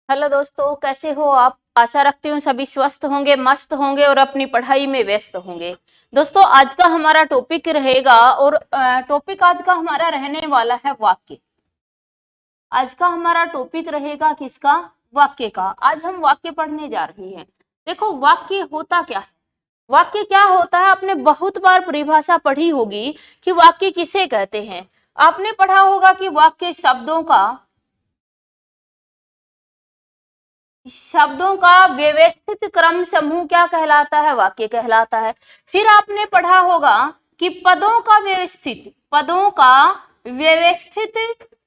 Hello दोस्तों, कैसे हो आप। आशा रखती हूँ सभी स्वस्थ होंगे, मस्त होंगे और अपनी पढ़ाई में व्यस्त होंगे। दोस्तों, आज का हमारा टॉपिक रहेगा और टॉपिक आज का हमारा रहने वाला है वाक्य। आज का हमारा टॉपिक रहेगा किसका? वाक्य का। आज हम वाक्य पढ़ने जा रहे हैं। देखो, वाक्य होता क्या है। वाक्य क्या होता है, आपने बहुत बार परिभाषा पढ़ी होगी कि वाक्य किसे कहते हैं। आपने पढ़ा होगा कि वाक्य शब्दों का व्यवस्थित क्रम समूह क्या कहलाता है? वाक्य कहलाता है। फिर आपने पढ़ा होगा कि पदों का व्यवस्थित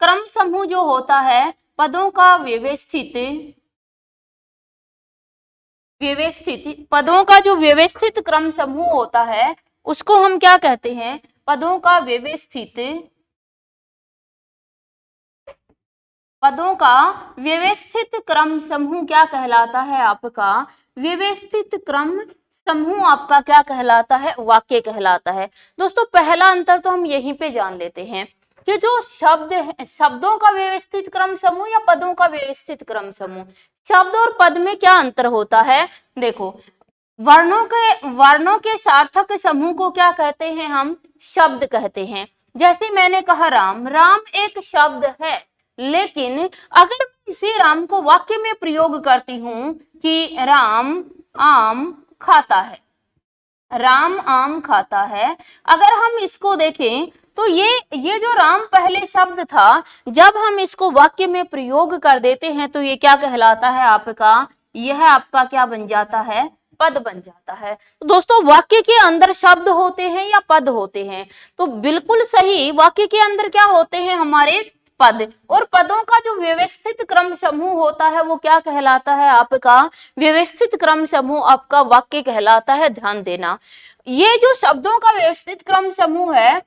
क्रम समूह जो होता है, पदों का जो व्यवस्थित क्रम समूह होता है उसको हम क्या कहते हैं? पदों का व्यवस्थित क्रम समूह क्या कहलाता है? आपका व्यवस्थित क्रम समूह आपका क्या कहलाता है? वाक्य कहलाता है। दोस्तों, पहला अंतर तो हम यहीं पे जान लेते हैं कि जो शब्द है, शब्दों का व्यवस्थित क्रम समूह या पदों का व्यवस्थित क्रम समूह, शब्द और पद में क्या अंतर होता है। देखो, वर्णों के सार्थक समूह को क्या कहते हैं? हम शब्द कहते हैं। जैसे मैंने कहा राम एक शब्द है, लेकिन अगर मैं इसी राम को वाक्य में प्रयोग करती हूं कि राम आम खाता है, अगर हम इसको देखें तो ये जो राम पहले शब्द था, जब हम इसको वाक्य में प्रयोग कर देते हैं तो ये क्या कहलाता है? यह आपका क्या बन जाता है? पद बन जाता है। तो दोस्तों, वाक्य के अंदर शब्द होते हैं या पद होते हैं? तो बिल्कुल सही, वाक्य के अंदर क्या होते हैं? हमारे पद। और पदों का जो व्यवस्थित क्रम समूह होता है वो क्या कहलाता है? आपका व्यवस्थित क्रम समूह आपका वाक्य कहलाता है। ध्यान देना, ये जो शब्दों का व्यवस्थित क्रम समूह है,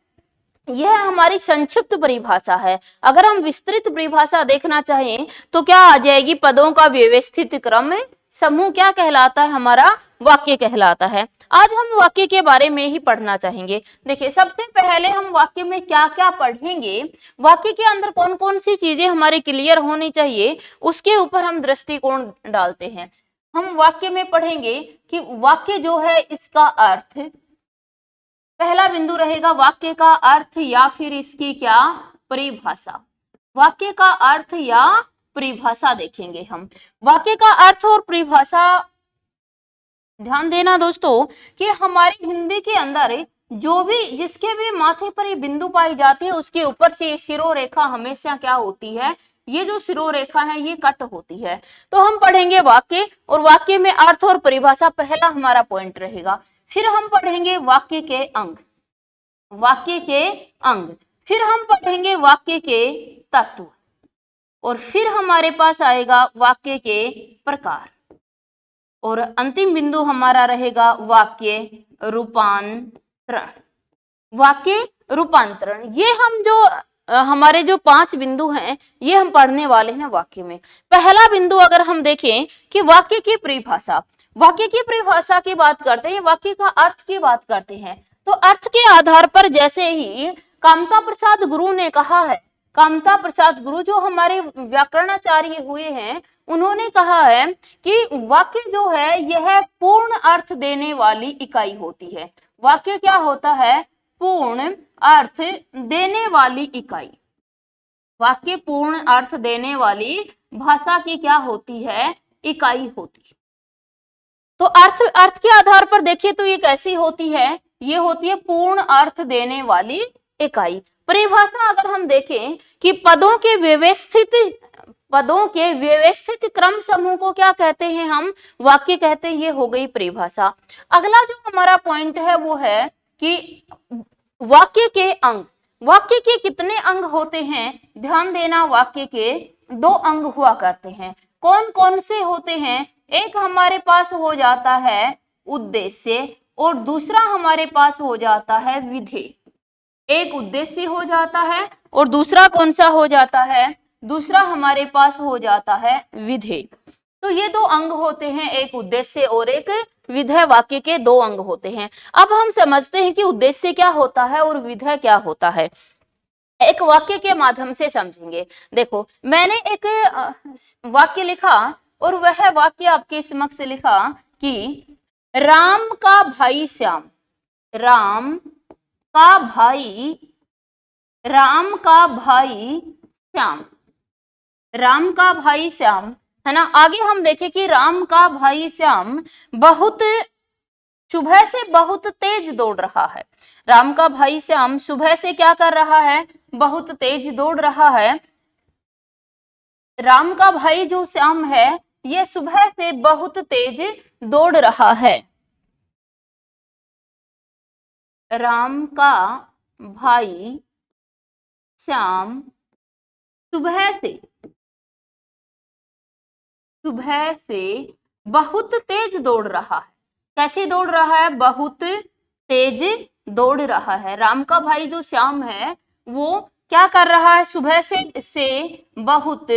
यह हमारी संक्षिप्त परिभाषा है। अगर हम विस्तृत परिभाषा देखना चाहें तो क्या आ जाएगी? पदों का व्यवस्थित क्रम समूह क्या कहलाता है? हमारा वाक्य कहलाता है। आज हम वाक्य के बारे में ही पढ़ना चाहेंगे। देखिए, सबसे पहले हम वाक्य में क्या क्या पढ़ेंगे, वाक्य के अंदर कौन कौन सी चीजें हमारी क्लियर होनी चाहिए, उसके ऊपर हम दृष्टिकोण डालते हैं। हम वाक्य में पढ़ेंगे कि वाक्य जो है इसका अर्थ, पहला बिंदु रहेगा वाक्य का अर्थ या फिर इसकी क्या? परिभाषा। वाक्य का अर्थ या परिभाषा देखेंगे हम। वाक्य का अर्थ और परिभाषा, ध्यान देना दोस्तों कि हमारी हिंदी के अंदर जिसके भी माथे पर ये बिंदु पाई जाती है, उसके ऊपर से ये शिरोरेखा हमेशा क्या होती है? ये जो शिरोरेखा है ये कट होती है। तो हम पढ़ेंगे वाक्य, और वाक्य में अर्थ और परिभाषा पहला हमारा पॉइंट रहेगा। फिर हम पढ़ेंगे वाक्य के अंग, फिर हम पढ़ेंगे वाक्य के तत्व, और फिर हमारे पास आएगा वाक्य के प्रकार, और अंतिम बिंदु हमारा रहेगा वाक्य रूपांतरण। ये हम जो हमारे जो 5 बिंदु हैं, ये हम पढ़ने वाले हैं वाक्य में। पहला बिंदु अगर हम देखें कि वाक्य की परिभाषा की बात करते हैं, वाक्य का अर्थ की बात करते हैं, तो अर्थ के आधार पर जैसे ही कामता प्रसाद गुरु ने कहा है, कामता प्रसाद गुरु जो हमारे व्याकरणाचार्य हुए हैं, उन्होंने कहा है कि वाक्य जो है यह पूर्ण अर्थ देने वाली इकाई होती है। वाक्य क्या होता है? पूर्ण अर्थ देने वाली इकाई। वाक्य पूर्ण अर्थ देने वाली भाषा की क्या होती है? इकाई होती है। तो अर्थ के आधार पर देखिए तो ये कैसी होती है? ये होती है पूर्ण अर्थ देने वाली इकाई। परिभाषा अगर हम देखें कि पदों के व्यवस्थित क्रम समूह को क्या कहते हैं? हम वाक्य कहते हैं। ये हो गई परिभाषा। अगला जो हमारा पॉइंट है वो है कि वाक्य के अंग। वाक्य के कितने अंग होते हैं? ध्यान देना, वाक्य के 2 अंग हुआ करते हैं। कौन कौन से होते हैं? एक हमारे पास हो जाता है उद्देश्य, और दूसरा हमारे पास हो जाता है विधेय। एक उद्देश्य हो जाता है और दूसरा कौन सा हो जाता है? दूसरा हमारे पास हो जाता है विधेय। तो ये 2 अंग होते हैं, एक उद्देश्य और एक विधेय। वाक्य के 2 अंग होते हैं। अब हम समझते हैं कि उद्देश्य क्या होता है और विधेय क्या होता है। एक वाक्य के माध्यम से समझेंगे। देखो मैंने एक वाक्य लिखा और वह वाक्य आपके समक्ष लिखा कि राम का भाई श्याम, राम का भाई, राम का भाई श्याम, राम का भाई श्याम, है ना। आगे हम देखें कि राम का भाई श्याम बहुत सुबह से बहुत तेज दौड़ रहा है। राम का भाई श्याम सुबह से क्या कर रहा है, बहुत तेज दौड़ रहा है। राम का भाई जो श्याम है ये सुबह से बहुत तेज दौड़ रहा है। राम का भाई श्याम सुबह से बहुत तेज दौड़ रहा है। कैसे दौड़ रहा है, बहुत तेज दौड़ रहा है। राम का भाई जो श्याम है वो क्या कर रहा है, सुबह से बहुत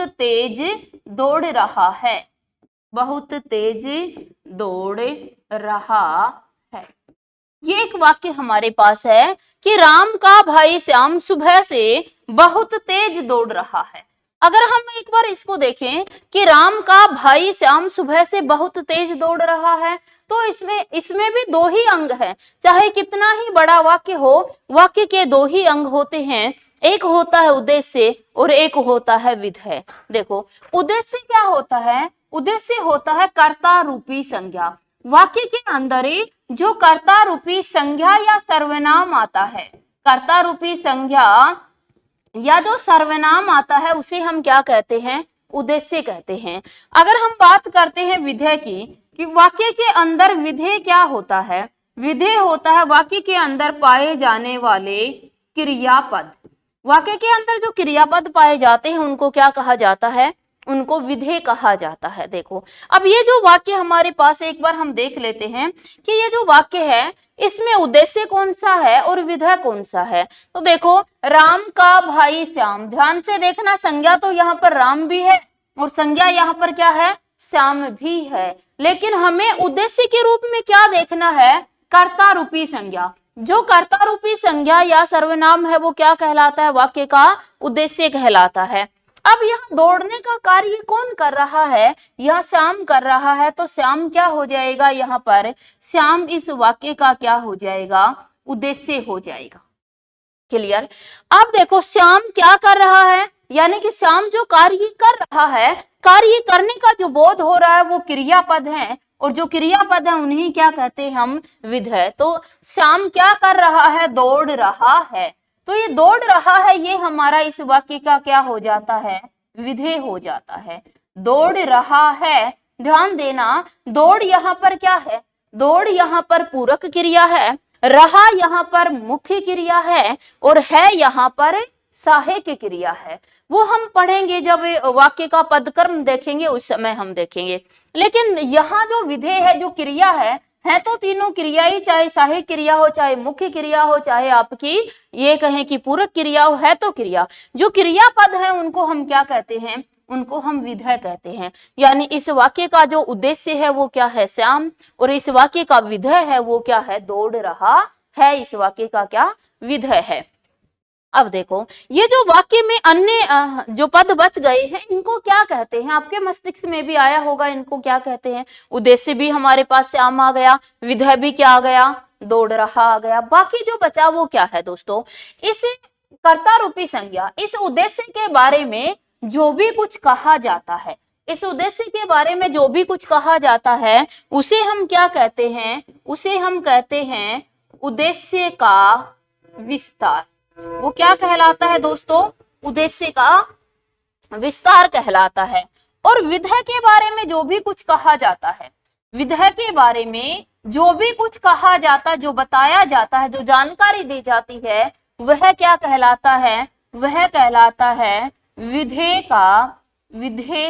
तेज दौड़ रहा है, बहुत तेज दौड़ रहा है। ये एक वाक्य हमारे पास है कि राम का भाई श्याम सुबह से बहुत तेज दौड़ रहा है। अगर हम एक बार इसको देखें कि राम का भाई श्याम सुबह से बहुत तेज दौड़ रहा है, तो इसमें भी दो ही अंग है। चाहे कितना ही बड़ा वाक्य हो, वाक्य के दो ही अंग होते हैं, एक होता है उद्देश्य और एक होता है विधेय। देखो उद्देश्य क्या होता है, उद्देश्य होता है कर्ता रूपी संज्ञा। वाक्य के अंदर जो कर्ता रूपी संज्ञा या सर्वनाम आता है, कर्ता रूपी संज्ञा या जो सर्वनाम आता है उसे हम क्या कहते हैं, उद्देश्य कहते हैं। अगर हम बात करते हैं विधेय की, कि वाक्य के अंदर विधेय क्या होता है, विधेय होता है वाक्य के अंदर पाए जाने वाले क्रियापद। वाक्य के अंदर जो क्रियापद पाए जाते हैं उनको क्या कहा जाता है, उनको विधेय कहा जाता है। देखो अब ये जो वाक्य हमारे पास एक बार हम देख लेते हैं कि ये जो वाक्य है इसमें उद्देश्य कौन सा है और विधेय कौन सा है। तो देखो राम का भाई श्याम, ध्यान से देखना, संज्ञा तो यहाँ पर राम भी है और संज्ञा यहाँ पर क्या है, श्याम भी है, लेकिन हमें उद्देश्य के रूप में क्या देखना है, कर्ता रूपी संज्ञा। जो कर्ता रूपी संज्ञा या सर्वनाम है वो क्या कहलाता है, वाक्य का उद्देश्य कहलाता है। अब यहाँ दौड़ने का कार्य कौन कर रहा है, यह श्याम कर रहा है, तो श्याम क्या हो जाएगा, यहाँ पर श्याम इस वाक्य का क्या हो जाएगा, उद्देश्य हो जाएगा। क्लियर। अब देखो श्याम क्या कर रहा है, यानी कि श्याम जो कार्य कर रहा है, कार्य करने का जो बोध हो रहा है वो क्रियापद है, और जो क्रियापद है उन्हें क्या कहते हैं हम, विधेय। तो श्याम क्या कर रहा है, दौड़ रहा है, तो ये दौड़ रहा है ये हमारा इस वाक्य का क्या हो जाता है, विधेय हो जाता है। दौड़ रहा है, ध्यान देना, दौड़ यहाँ पर क्या है, दौड़ यहाँ पर पूरक क्रिया है, रहा यहाँ पर मुख्य क्रिया है, और है यहाँ पर सहायक क्रिया है। वो हम पढ़ेंगे जब वाक्य का पदक्रम देखेंगे उस समय हम देखेंगे। लेकिन यहाँ जो विधेय है, जो क्रिया है तो तीनों क्रिया ही, चाहे सहायक क्रिया हो, चाहे मुख्य क्रिया हो, चाहे आपकी ये कहें कि पूरक क्रिया हो, है तो क्रिया। जो क्रियापद है उनको हम क्या कहते हैं, उनको हम विधेय कहते हैं। यानी इस वाक्य का जो उद्देश्य है वो क्या है, श्याम, और इस वाक्य का विधेय है वो क्या है, दौड़ रहा है, इस वाक्य का क्या विधेय है। अब देखो ये जो वाक्य में अन्य जो पद बच गए हैं इनको क्या कहते हैं, आपके मस्तिष्क में भी आया होगा, इनको क्या कहते हैं। उद्देश्य भी हमारे पास श्याम आ गया, विधेय भी क्या आ गया, दौड़ रहा आ गया। बाकी जो बचा वो क्या है दोस्तों, इस कर्ता रूपी संज्ञा, इस उद्देश्य के बारे में जो भी कुछ कहा जाता है, इस उद्देश्य के बारे में जो भी कुछ कहा जाता है उसे हम क्या कहते हैं, उसे हम कहते हैं उद्देश्य का विस्तार। वो क्या कहलाता है दोस्तों, उद्देश्य का विस्तार कहलाता है। और विधेय के बारे में जो भी कुछ कहा जाता है, विधेय के बारे में जो भी कुछ कहा जाता है, जो बताया जाता है, जो जानकारी दी जाती है, वह क्या कहलाता है, वह कहलाता है विधेय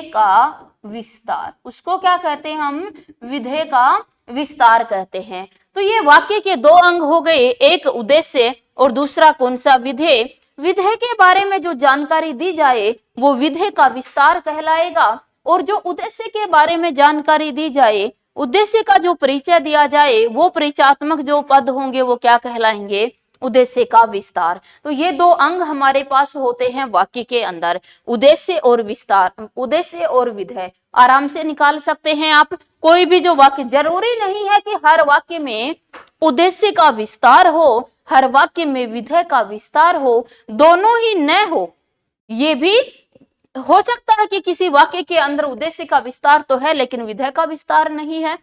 का विस्तार। उसको क्या कहते हैं हम, विधेय का विस्तार कहते हैं। तो ये वाक्य के दो अंग हो गए, एक उद्देश्य और दूसरा कौन सा, विधेय। विधेय के बारे में जो जानकारी दी जाए वो विधेय का विस्तार कहलाएगा, और जो उद्देश्य के बारे में जानकारी दी जाए, उद्देश्य का जो परिचय दिया जाए, वो परिचयात्मक जो पद होंगे वो क्या कहलाएंगे, उद्देश्य का विस्तार। तो ये दो अंग हमारे पास होते हैं वाक्य के अंदर, उद्देश्य और विस्तार, उद्देश्य और विधेय। आराम से निकाल सकते हैं आप। कोई भी जो वाक्य, जरूरी नहीं है कि हर वाक्य में उद्देश्य का विस्तार हो, हर वाक्य में विधेय का विस्तार हो, दोनों ही न हो। ये भी हो सकता है कि किसी वाक्य के अंदर उद्देश्य का विस्तार तो है लेकिन विधेय का विस्तार नहीं है।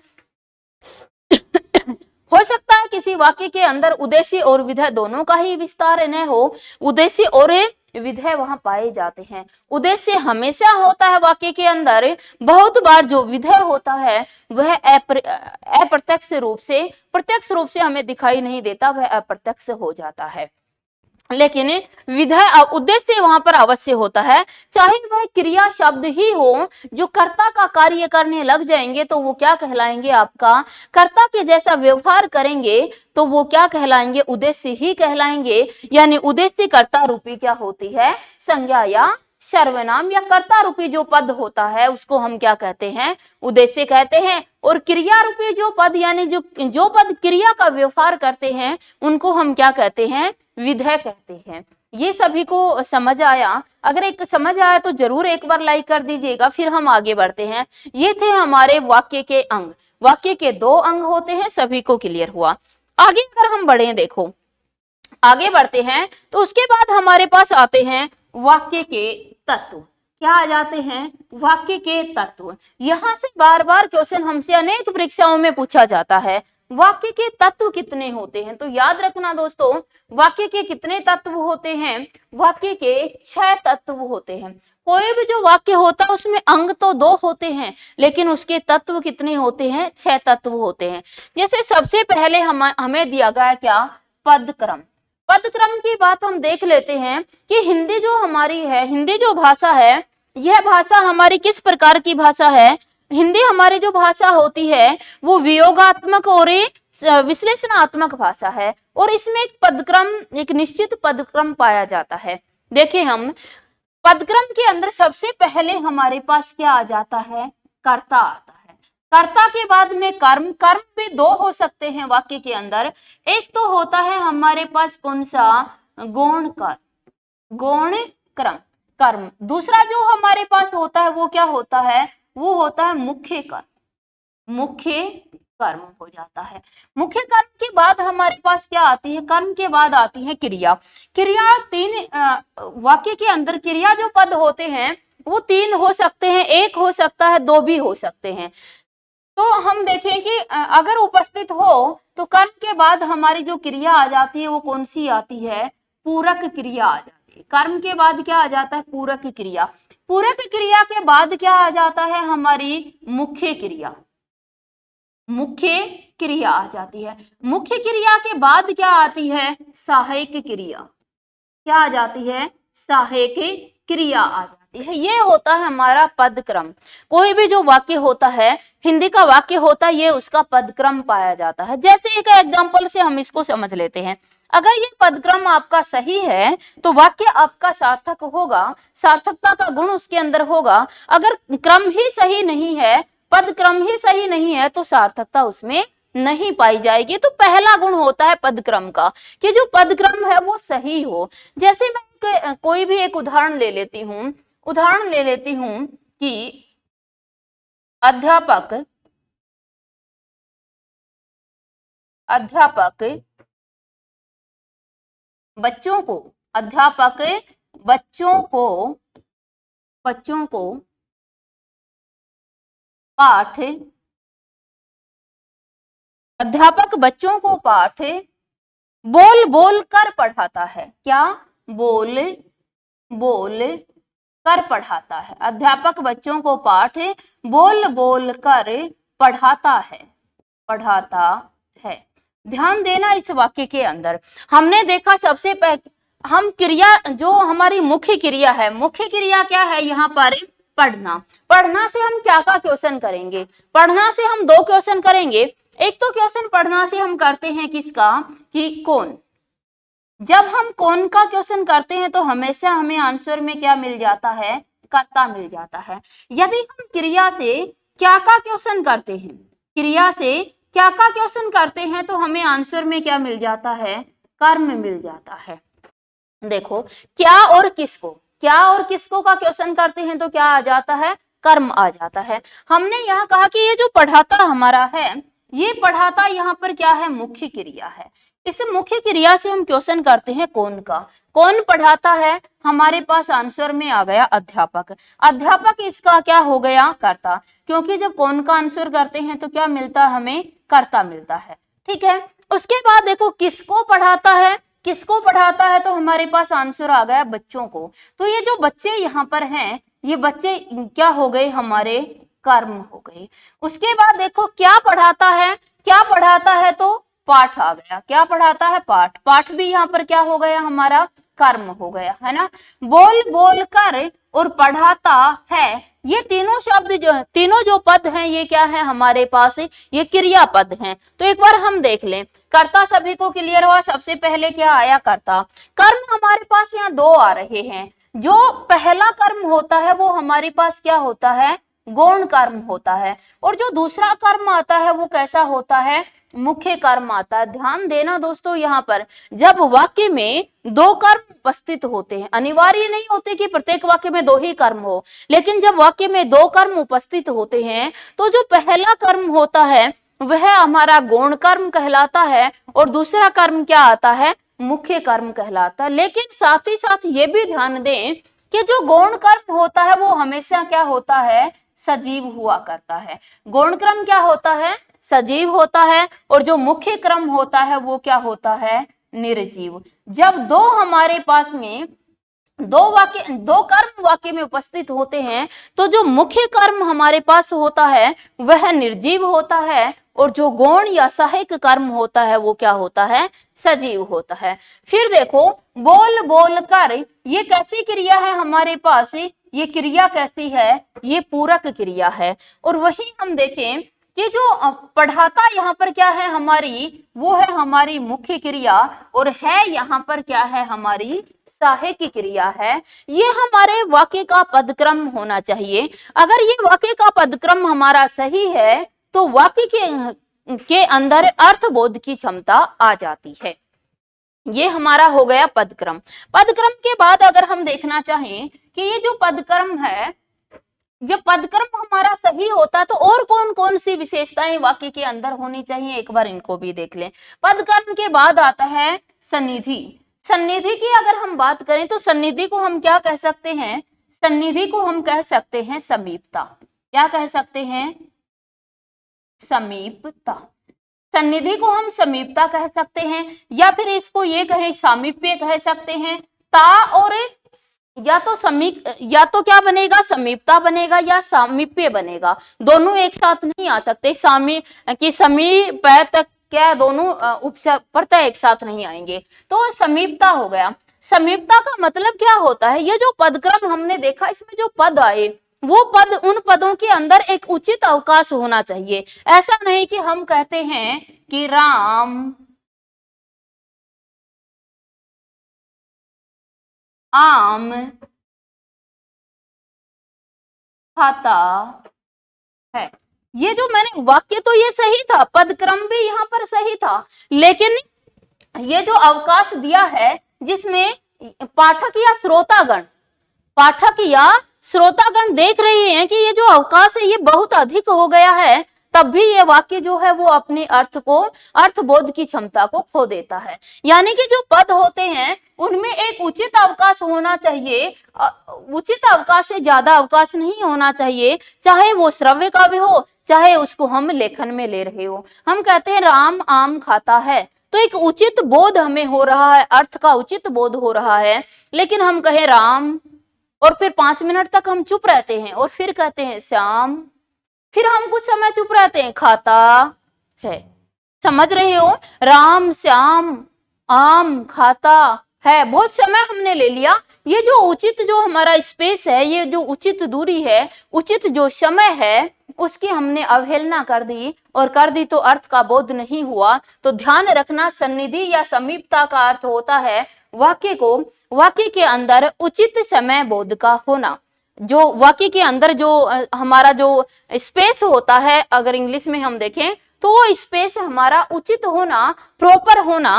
हो सकता है किसी वाक्य के अंदर उद्देश्य और विधेय दोनों का ही विस्तार न हो, उद्देश्य और विधेय वहां पाए जाते हैं। उद्देश्य हमेशा होता है वाक्य के अंदर, बहुत बार जो विधेय होता है वह अप्रत्यक्ष रूप से, प्रत्यक्ष रूप से हमें दिखाई नहीं देता, वह अप्रत्यक्ष हो जाता है। लेकिन विधेय उद्देश्य वहां पर अवश्य होता है, चाहे वह क्रिया शब्द ही हो। जो कर्ता का कार्य करने लग जाएंगे तो वो क्या कहलाएंगे, आपका कर्ता के जैसा व्यवहार करेंगे तो वो क्या कहलाएंगे, उद्देश्य ही कहलाएंगे। यानी उद्देश्य कर्ता रूपी क्या होती है, संज्ञा या सर्वनाम या कर्ता रूपी जो पद होता है उसको हम क्या कहते हैं, उद्देश्य कहते हैं। और क्रिया रूपी जो पद, यानी जो पद क्रिया का व्यवहार करते हैं उनको हम क्या कहते हैं, विधेय कहते हैं। ये सभी को समझ आया? अगर एक समझ आया तो जरूर एक बार लाइक कर दीजिएगा, फिर हम आगे बढ़ते हैं। ये थे हमारे वाक्य के अंग। वाक्य के दो अंग होते हैं, सभी को क्लियर हुआ। आगे अगर हम बढ़े, देखो आगे बढ़ते हैं तो उसके बाद हमारे पास आते हैं वाक्य के तत्व। क्या आ जाते हैं, वाक्य के तत्व। यहां से बार बार क्वेश्चन हमसे अनेक परीक्षाओं में पूछा जाता है, वाक्य के तत्व कितने होते हैं। तो याद रखना दोस्तों, वाक्य के कितने तत्व होते हैं, वाक्य के 6 तत्व होते हैं। कोई भी जो वाक्य होता है उसमें अंग तो 2 होते हैं लेकिन उसके तत्व कितने होते हैं, 6 तत्व होते हैं। जैसे सबसे पहले हमें दिया गया क्या, पदक्रम। पदक्रम की बात हम देख लेते हैं कि हिंदी जो हमारी है, हिंदी जो भाषा है, यह भाषा हमारी किस प्रकार की भाषा है। हिंदी हमारी जो भाषा होती है वो वियोगात्मक और विश्लेषणात्मक भाषा है और इसमें एक पदक्रम, एक निश्चित पदक्रम पाया जाता है। देखिए हम पदक्रम के अंदर सबसे पहले हमारे पास क्या आ जाता है, कर्ता आता है। कर्ता के बाद में कर्म। कर्म भी 2 हो सकते हैं वाक्य के अंदर। एक तो होता है हमारे पास कौन सा, गौण कर, गौण क्रम कर्म। दूसरा जो हमारे पास होता है वो क्या होता है, वो होता है मुख्य कर्म। मुख्य कर्म हो जाता है। मुख्य कर्म के बाद हमारे पास क्या आती है, कर्म के बाद आती है क्रिया। क्रिया 3 वाक्य के अंदर क्रिया जो पद होते हैं वो 3 हो सकते हैं, 1 हो सकता है, 2 भी हो सकते हैं। तो हम देखें कि अगर उपस्थित हो तो कर्म के बाद हमारी जो क्रिया आ जाती है वो कौन सी आती है, पूरक क्रिया आ जाती है। कर्म के बाद क्या आ जाता है, पूरक क्रिया। पूरक क्रिया के बाद क्या आ जाता है, हमारी मुख्य क्रिया। मुख्य क्रिया आ जाती है। मुख्य क्रिया के बाद क्या आती है, सहायक क्रिया। क्या आ जाती है, सहायक क्रिया आ जाती है। ये होता है हमारा पदक्रम। कोई भी जो वाक्य होता है, हिंदी का वाक्य होता है, ये उसका पदक्रम पाया जाता है। जैसे एक एग्जांपल से हम इसको समझ लेते हैं। अगर ये पदक्रम आपका सही है तो वाक्य आपका सार्थक होगा, सार्थकता का गुण उसके अंदर होगा। अगर क्रम ही सही नहीं है, पदक्रम ही सही नहीं है तो सार्थकता उसमें नहीं पाई जाएगी। तो पहला गुण होता है पदक्रम का कि जो पदक्रम है वो सही हो। जैसे मैं कोई भी एक उदाहरण ले लेती हूं कि अध्यापक बच्चों को पाठ अध्यापक बच्चों को पाठ बोल बोल कर पढ़ाता है। क्या, बोल बोल कर पढ़ाता है। अध्यापक बच्चों को पाठ बोल बोल कर पढ़ाता है। ध्यान देना इस वाक्य के अंदर हमने देखा सबसे पहले हम क्रिया जो हमारी मुख्य क्रिया है, मुख्य क्रिया क्या है यहाँ पर, पढ़ना। पढ़ना से हम क्या का क्वेश्चन करेंगे, पढ़ना से हम 2 क्वेश्चन करेंगे। एक तो क्वेश्चन पढ़ना से हम करते हैं किसका, कि कौन। जब हम कौन का क्वेश्चन करते हैं तो हमेशा हमें आंसर में क्या मिल जाता है, कर्ता मिल जाता है। यदि हम क्रिया से क्या का क्वेश्चन करते हैं, क्रिया से क्या का क्वेश्चन करते हैं तो हमें आंसर में क्या मिल जाता है, कर्म मिल जाता है। देखो क्या और किसको का क्वेश्चन करते हैं तो क्या आ जाता है, कर्म आ जाता है। हमने यहाँ कहा कि ये जो पढ़ाता हमारा है, ये पढ़ाता यहाँ पर क्या है, मुख्य क्रिया है। इस मुख्य क्रिया से हम क्वेश्चन करते हैं कौन का, कौन पढ़ाता है, हमारे पास आंसर में आ गया अध्यापक। अध्यापक इसका क्या हो गया, कर्ता, क्योंकि जब कौन का आंसर करते हैं तो क्या मिलता है, हमें कर्ता मिलता है। ठीक है, उसके बाद देखो किसको पढ़ाता है, किसको पढ़ाता है तो हमारे पास आंसर आ गया बच्चों को। तो ये जो बच्चे यहाँ पर हैं, ये बच्चे क्या हो गए, हमारे कर्म हो गए। उसके बाद देखो क्या पढ़ाता है, क्या पढ़ाता है तो पाठ आ गया, क्या पढ़ाता है, पाठ, पाठ भी यहाँ पर क्या हो गया, हमारा कर्म हो गया, है ना। बोल बोल कर और पढ़ाता है, ये तीनों शब्द तीनों जो पद हैं ये क्या है हमारे पास, ये क्रिया पद हैं। तो एक बार हम देख लें, कर्ता सभी को क्लियर हुआ। सबसे पहले क्या आया, कर्ता। कर्म हमारे पास यहाँ दो आ रहे हैं। जो पहला कर्म होता है वो हमारे पास क्या होता है, गौण कर्म होता है, और जो दूसरा कर्म आता है वो कैसा होता है, मुख्य कर्म आता है। ध्यान देना दोस्तों, यहाँ पर जब वाक्य में दो कर्म उपस्थित होते हैं, अनिवार्य नहीं होते कि प्रत्येक वाक्य में दो ही कर्म हो, लेकिन जब वाक्य में दो कर्म उपस्थित होते हैं तो जो पहला कर्म होता है वह हमारा गौण कर्म कहलाता है, और दूसरा कर्म क्या आता है, मुख्य कर्म कहलाता है। लेकिन साथ ही साथ ये भी ध्यान दें कि जो गौण कर्म होता है वो हमेशा क्या होता है, सजीव हुआ करता है। गौण कर्म क्या होता है, सजीव होता है, और जो मुख्य क्रम होता है वो क्या होता है, निर्जीव। जब दो हमारे पास में दो कर्म वाक्य में उपस्थित होते हैं तो जो मुख्य कर्म हमारे पास होता है वह निर्जीव होता है, और जो गौण या सहायक कर्म होता है वो क्या होता है, सजीव होता है। फिर देखो बोल बोल कर, ये कैसी क्रिया है हमारे पास, ये क्रिया कैसी है, ये पूरक क्रिया है। और वही हम देखें कि जो पढ़ाता यहाँ पर क्या है हमारी, वो है हमारी मुख्य क्रिया, और है यहाँ पर क्या है, हमारी सहायक क्रिया है। ये हमारे वाक्य का पदक्रम होना चाहिए। अगर ये वाक्य का पदक्रम हमारा सही है तो वाक्य के अंदर अर्थबोध की क्षमता आ जाती है। ये हमारा हो गया पदक्रम। पदक्रम के बाद अगर हम देखना चाहें कि ये जो पदक्रम है, जब पदक्रम हमारा सही होता तो और कौन कौन सी विशेषताएं वाक्य के अंदर होनी चाहिए, एक बार इनको भी देख लें। पदक्रम के बाद आता है सन्निधि। सन्निधि की अगर हम बात करें तो सन्निधि को हम क्या कह सकते हैं, सन्निधि को हम कह सकते हैं समीपता। क्या कह सकते हैं, समीपता। सन्निधि को हम समीपता कह सकते हैं, या फिर इसको ये कहें सामीप्य कह सकते हैं। ता और या तो क्या बनेगा, समीपता बनेगा या सामीप्य बनेगा, दोनों एक साथ नहीं आ सकते। समीप तक क्या दोनों उपसर्ग प्रत्यय एक साथ नहीं आएंगे, तो समीपता हो गया। समीपता का मतलब क्या होता है, ये जो पदक्रम हमने देखा इसमें जो पद आए वो पद, उन पदों के अंदर एक उचित अवकाश होना चाहिए। ऐसा नहीं कि हम कहते हैं कि राम आम खाता है। ये जो मैंने वाक्य, तो ये सही था, पदक्रम भी यहाँ पर सही था, लेकिन ये जो अवकाश दिया है जिसमें पाठक या श्रोतागण देख रहे हैं कि ये जो अवकाश है ये बहुत अधिक हो गया है, तब भी ये वाक्य जो है वो अपने अर्थबोध की क्षमता को खो देता है। यानी कि जो पद होते हैं उनमें एक उचित अवकाश होना चाहिए, उचित अवकाश से ज्यादा अवकाश नहीं होना चाहिए, चाहे वो श्रव्य का भी हो चाहे उसको हम लेखन में ले रहे हो। हम कहते हैं राम आम खाता है, तो एक उचित बोध हमें हो रहा है, अर्थ का उचित बोध हो रहा है। लेकिन हम कहें राम और फिर 5 मिनट तक हम चुप रहते हैं और फिर कहते हैं श्याम, फिर हम कुछ समय चुप रहते हैं, खाता है। समझ रहे हो, राम श्याम आम खाता है, बहुत समय हमने ले लिया। ये जो उचित जो हमारा स्पेस है, ये जो उचित दूरी है, उचित जो समय है, उसकी हमने अवहेलना कर दी, और कर दी तो अर्थ का बोध नहीं हुआ। तो ध्यान रखना, सन्निधि या समीपता का अर्थ होता है वाक्य के अंदर उचित समय बोध का होना। जो वाक्य के अंदर जो हमारा जो स्पेस होता है, अगर इंग्लिश में हम देखें तो वो स्पेस हमारा उचित होना, प्रॉपर होना,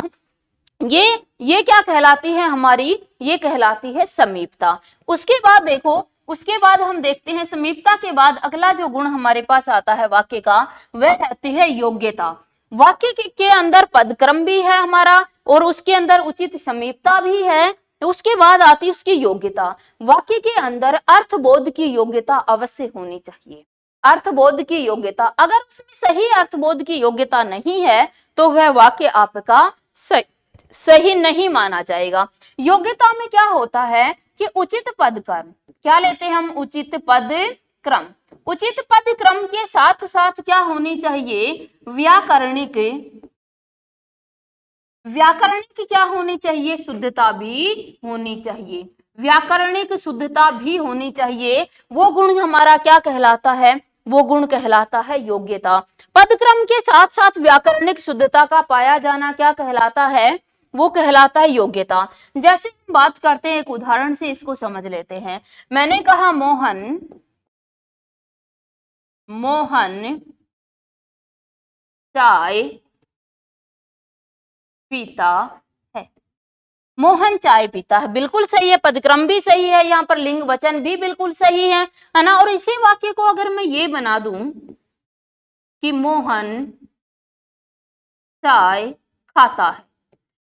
ये क्या कहलाती है हमारी, ये कहलाती है समीपता। उसके बाद देखो, उसके बाद हम देखते हैं समीपता के बाद अगला जो गुण हमारे पास आता है वाक्य का, वह आती है योग्यता। वाक्य के अंदर पदक्रम भी है हमारा और उसके अंदर उचित समीपता भी है, उसके बाद आती है उसकी योग्यता। वाक्य के अंदर अर्थबोध की योग्यता अवश्य होनी चाहिए, अर्थबोध की योग्यता। अगर उसमें सही अर्थबोध की योग्यता नहीं है तो वह वाक्य आपका सही नहीं माना जाएगा। योग्यता में क्या होता है कि उचित पद क्रम, क्या लेते हैं हम, उचित पद क्रम। उचित पद क्रम के साथ साथ क्या होनी चाहिए, व्याकरणिक, व्याकरणिक क्या होनी चाहिए, शुद्धता भी होनी चाहिए, व्याकरणिक शुद्धता भी होनी चाहिए। वो गुण हमारा क्या कहलाता है, वो गुण कहलाता है योग्यता। पदक्रम के साथ साथ व्याकरणिक शुद्धता का पाया जाना क्या कहलाता है, वो कहलाता है योग्यता। जैसे हम बात करते हैं, एक उदाहरण से इसको समझ लेते हैं। मैंने कहा मोहन चाय पीता है, मोहन चाय पीता है, बिल्कुल सही है, पदक्रम भी सही है, यहाँ पर लिंग वचन भी बिल्कुल सही है ना। और इसी वाक्य को अगर मैं ये बना दूं कि मोहन चाय खाता है,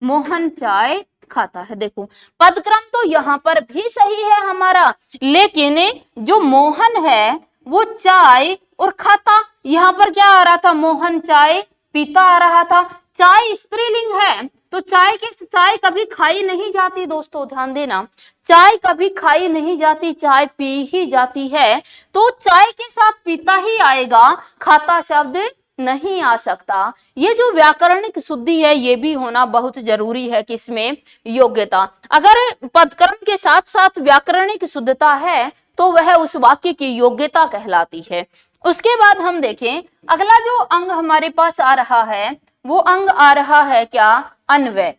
मोहन चाय खाता है, देखो पदक्रम तो यहाँ पर भी सही है हमारा, लेकिन जो मोहन है वो चाय और खाता, यहाँ पर क्या आ रहा था, मोहन चाय पीता आ रहा था। चाय स्त्रीलिंग है तो चाय कभी खाई नहीं जाती, दोस्तों ध्यान देना, चाय कभी खाई नहीं जाती, चाय पी ही जाती है। तो चाय के साथ पीता ही आएगा, खाता शब्द नहीं आ सकता। ये जो व्याकरणिक शुद्धि है ये भी होना बहुत जरूरी है, किसमें, योग्यता। अगर पदक्रम के साथ साथ व्याकरणिक शुद्धता है तो वह उस वाक्य की योग्यता कहलाती है। उसके बाद हम देखें अगला जो अंग हमारे पास आ रहा है, वो अंग आ रहा है क्या, अन्वय।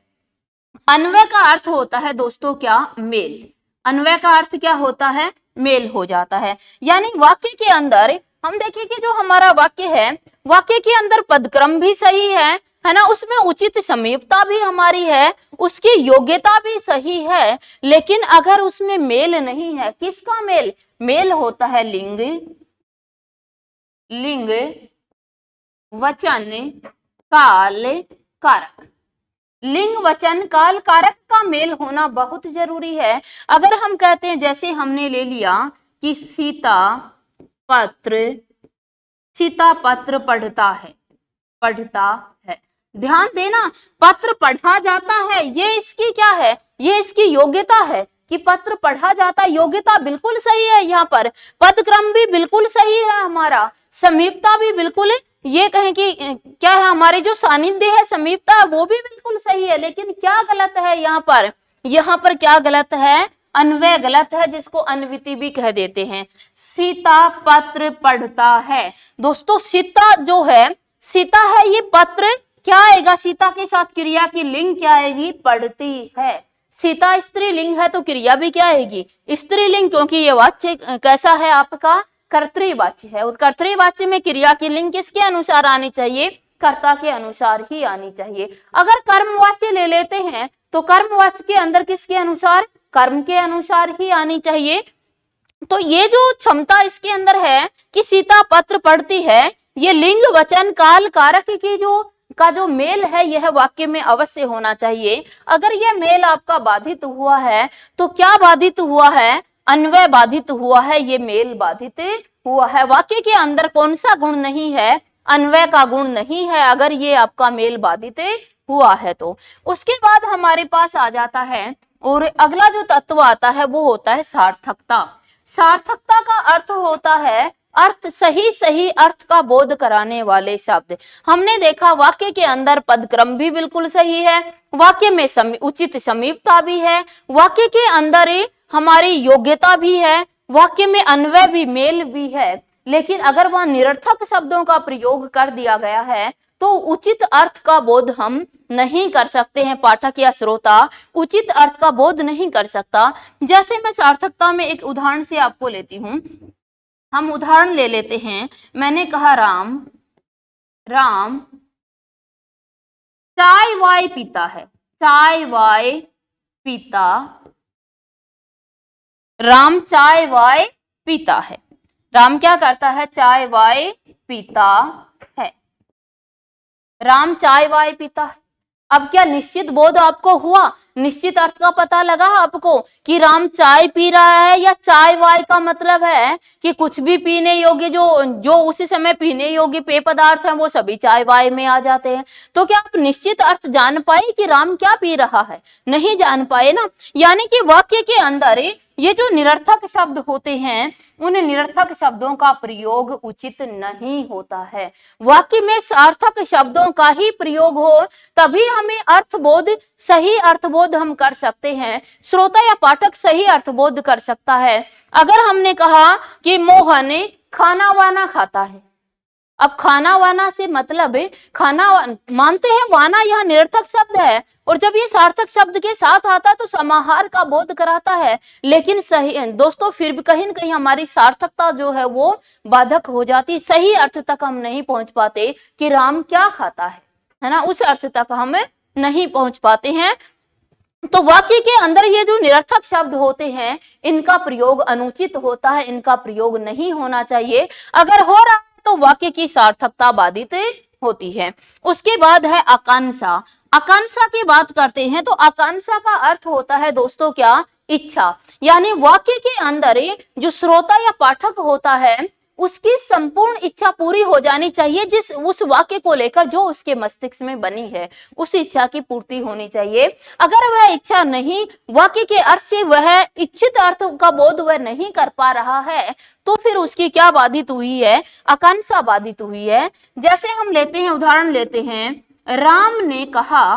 अन्वय का अर्थ होता है दोस्तों क्या, मेल। अन्वय का अर्थ क्या होता है, मेल हो जाता है। यानी वाक्य के अंदर हम देखें कि जो हमारा वाक्य है, वाक्य के अंदर पदक्रम भी सही है ना, उसमें उचित समीपता भी हमारी है, उसकी योग्यता भी सही है, लेकिन अगर उसमें मेल नहीं है, किसका मेल, मेल होता है लिंग वचन काल कारक। लिंग वचन काल कारक का मेल होना बहुत जरूरी है। अगर हम कहते हैं, जैसे हमने ले लिया कि सीता पत्र पढ़ता है, ध्यान देना, पत्र पढ़ा जाता है, ये इसकी क्या है, ये इसकी योग्यता है कि पत्र पढ़ा जाता है, योग्यता बिल्कुल सही है। यहाँ पर पदक्रम भी बिल्कुल सही है हमारा, समीपता भी बिल्कुल, ये कहें कि क्या है, हमारी जो सानिध्य है, समीपता है, वो भी बिल्कुल सही है। लेकिन क्या गलत है यहाँ पर क्या गलत है, अन्वय गलत है, जिसको अन्विति भी कह देते हैं। सीता पत्र पढ़ता है, दोस्तों सीता जो है, सीता है, ये पत्र क्या आएगा, सीता के साथ क्रिया की लिंग क्या आएगी, पढ़ती है। सीता स्त्रीलिंग है तो क्रिया भी क्या आएगी, स्त्रीलिंग, क्योंकि ये वाच्य कैसा है आपका, कर्तृवाच्य है, और कर्तृवाच्य में क्रिया की लिंग किसके अनुसार आनी चाहिए, कर्ता के अनुसार ही आनी चाहिए। अगर कर्मवाच्य ले लेते हैं तो कर्मवाच्य के अंदर किसके अनुसार, कर्म के अनुसार ही आनी चाहिए। तो ये जो क्षमता इसके अंदर है कि सीता पत्र पढ़ती है, ये लिंग वचन काल कारक की जो मेल है, यह वाक्य में अवश्य होना चाहिए। अगर यह मेल आपका बाधित हुआ है तो क्या बाधित हुआ है, अन्वय बाधित हुआ है, ये मेल बाधित हुआ है। वाक्य के अंदर कौन सा गुण नहीं है, अन्वय का गुण नहीं है, अगर ये आपका मेल बाधित हुआ है तो। उसके बाद हमारे पास आ जाता है और अगला जो तत्व आता है वो होता है सार्थकता। सार्थकता का अर्थ होता है सही अर्थ का बोध कराने वाले शब्द। हमने देखा वाक्य के अंदर पदक्रम भी बिल्कुल सही है, वाक्य में उचित समीपता भी है, वाक्य के अंदर हमारी योग्यता भी है, वाक्य में अन्वय भी, मेल भी है। लेकिन अगर वह निरर्थक शब्दों का प्रयोग कर दिया गया है तो उचित अर्थ का बोध हम नहीं कर सकते हैं, पाठक या श्रोता उचित अर्थ का बोध नहीं कर सकता। जैसे मैं सार्थकता में एक उदाहरण से आपको लेती हूं, हम उदाहरण ले लेते हैं। मैंने कहा राम चाय वाय पीता है, चाय वाय पीता, राम चाय वाय पीता है। राम क्या करता है? चाय वाय पीता है। राम चाय वाय पीता है। अब क्या निश्चित बोध आपको हुआ? निश्चित अर्थ का पता लगा आपको कि राम चाय पी रहा है, या चाय वाय का मतलब है कि कुछ भी पीने योग्य जो जो उसी समय पीने योग्य पेय पदार्थ हैं वो सभी चाय वाय में आ जाते हैं। तो क्या आप निश्चित अर्थ जान पाए कि राम क्या पी रहा है? नहीं जान पाए ना। यानी कि वाक्य के अंदर ये जो निरर्थक शब्द होते हैं उन निरर्थक शब्दों का प्रयोग उचित नहीं होता है। वाक्य में सार्थक शब्दों का ही प्रयोग हो तभी हमें अर्थबोध, सही अर्थबोध हम कर सकते हैं, श्रोता या पाठक सही अर्थबोध कर सकता है। अगर हमने कहा कि मोहन खाना वाना खाता है, अब खाना वाना से मतलब है खाना मानते हैं, वाना यह निरर्थक शब्द है और जब ये सार्थक शब्द के साथ आता है तो समाहार का बोध कराता है। लेकिन सही दोस्तों फिर भी कहीं न कहीं हमारी सार्थकता जो है वो बाधक हो जाती, सही अर्थ तक हम नहीं पहुंच पाते कि राम क्या खाता है ना, उस अर्थ तक हम नहीं पहुंच पाते हैं। तो वाक्य के अंदर ये जो निरर्थक शब्द होते हैं इनका प्रयोग अनुचित होता है, इनका प्रयोग नहीं होना चाहिए। अगर हो रहा है तो वाक्य की सार्थकता बाधित होती है। उसके बाद है आकांक्षा। आकांक्षा की बात करते हैं तो आकांक्षा का अर्थ होता है दोस्तों क्या? इच्छा। यानी वाक्य के अंदर जो श्रोता या पाठक होता है उसकी संपूर्ण इच्छा पूरी हो जानी चाहिए, जिस उस वाक्य को लेकर जो उसके मस्तिष्क में बनी है उस इच्छा की पूर्ति होनी चाहिए। अगर वह इच्छा नहीं, वाक्य के अर्थ से वह इच्छित अर्थ का बोध वह नहीं कर पा रहा है तो फिर उसकी क्या बाधित हुई है? आकांक्षा बाधित हुई है। जैसे हम लेते हैं, उदाहरण लेते हैं, राम ने कहा,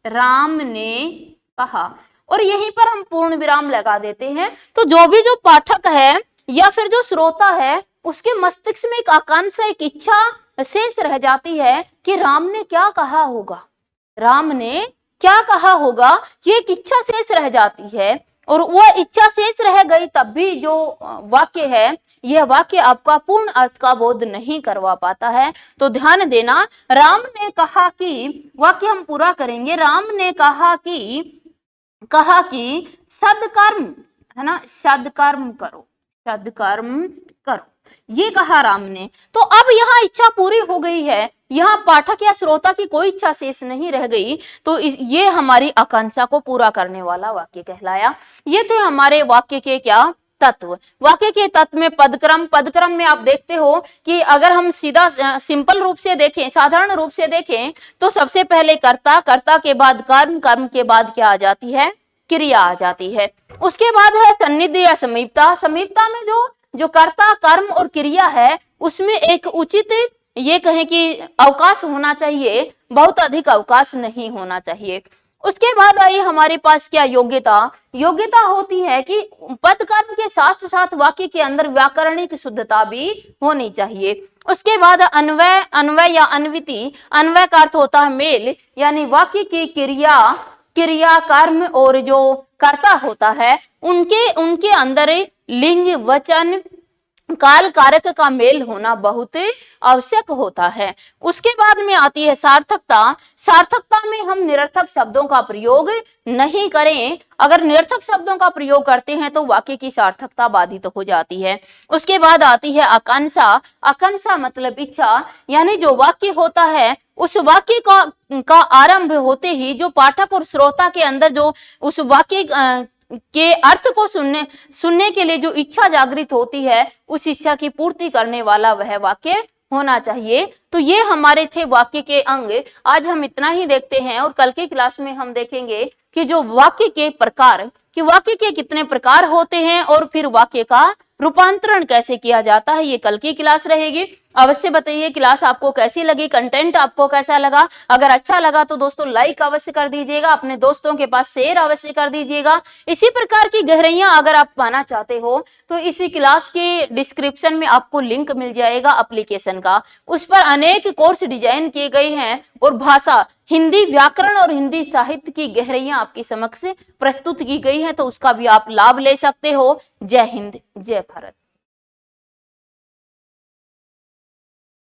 राम ने कहा, और यहीं पर हम पूर्ण विराम लगा देते हैं। तो जो पाठक है या फिर जो श्रोता है उसके मस्तिष्क में एक आकांक्षा, एक इच्छा शेष रह जाती है कि राम ने क्या कहा होगा, राम ने क्या कहा होगा, ये एक इच्छा शेष रह जाती है। और वह इच्छा शेष रह गई तब भी जो वाक्य है यह वाक्य आपका पूर्ण अर्थ का बोध नहीं करवा पाता है। तो ध्यान देना, राम ने कहा कि, वाक्य हम पूरा करेंगे, राम ने कहा कि सदकर्म है ना, सदकर्म करो, सदकर्म करो, ये कहा राम ने। तो अब यहाँ इच्छा पूरी हो गई है, यहाँ पाठक या श्रोता की कोई इच्छा शेष नहीं रह गई, तो ये हमारी आकांक्षा को पूरा करने वाला वाक्य कहलाया। ये थे हमारे वाक्य के क्या तत्व। वाक्य के तत्व में पदक्रम, पदक्रम में आप देखते हो कि अगर हम सीधा सिंपल रूप से देखें, साधारण रूप से देखें तो सबसे पहले कर्ता, कर्ता के बाद कर्म, कर्म के बाद क्या आ जाती है? क्रिया आ जाती है। उसके बाद है सन्निधि या समीपता। समीपता में जो कर्ता, कर्म और क्रिया है उसमें एक उचित, ये कहें कि अवकाश होना चाहिए, बहुत अधिक अवकाश नहीं होना चाहिए। उसके बाद आई हमारे पास क्या? योग्यता। योग्यता होती है कि पद कर्म के साथ साथ वाक्य के अंदर व्याकरणिक शुद्धता भी होनी चाहिए। उसके बाद अन्वय, अन्वय या अन्विति। अन्वय का अर्थ होता है मेल, यानी वाक्य की क्रिया कर्म और जो कर्ता होता है उनके अंदर लिंग, वचन, काल, कारक का मेल होना बहुत आवश्यक होता है। उसके बाद में आती है सार्थकता। सार्थकता में हम निरर्थक शब्दों का प्रयोग नहीं करें। अगर निरर्थक शब्दों का प्रयोग करते हैं तो वाक्य की सार्थकता बाधित हो जाती है। उसके बाद आती है आकांक्षा। आकांक्षा मतलब इच्छा, यानी जो वाक्य होता है उस वाक्य का आरंभ होते ही जो पाठक और श्रोता के अंदर जो उस वाक्य के अर्थ को सुनने के लिए जो इच्छा जागृत होती है उस इच्छा की पूर्ति करने वाला वह वाक्य होना चाहिए। तो ये हमारे थे वाक्य के अंग। आज हम इतना ही देखते हैं और कल की क्लास में हम देखेंगे कि जो वाक्य के प्रकार, कि वाक्य के कितने प्रकार होते हैं और फिर वाक्य का रूपांतरण कैसे किया जाता है, ये कल की क्लास रहेगी। अवश्य बताइए क्लास आपको कैसी लगी, कंटेंट आपको कैसा लगा। अगर अच्छा लगा तो दोस्तों लाइक अवश्य कर दीजिएगा, अपने दोस्तों के पास शेयर अवश्य कर दीजिएगा। इसी प्रकार की गहराइयां अगर आप पाना चाहते हो तो इसी क्लास के डिस्क्रिप्शन में आपको लिंक मिल जाएगा एप्लीकेशन का, उस पर अनेक कोर्स डिजाइन किए गए हैं और भाषा, हिंदी व्याकरण और हिंदी साहित्य की गहराइयां आपके समक्ष प्रस्तुत की गई है, तो उसका भी आप लाभ ले सकते हो। जय हिंद, जय भारत।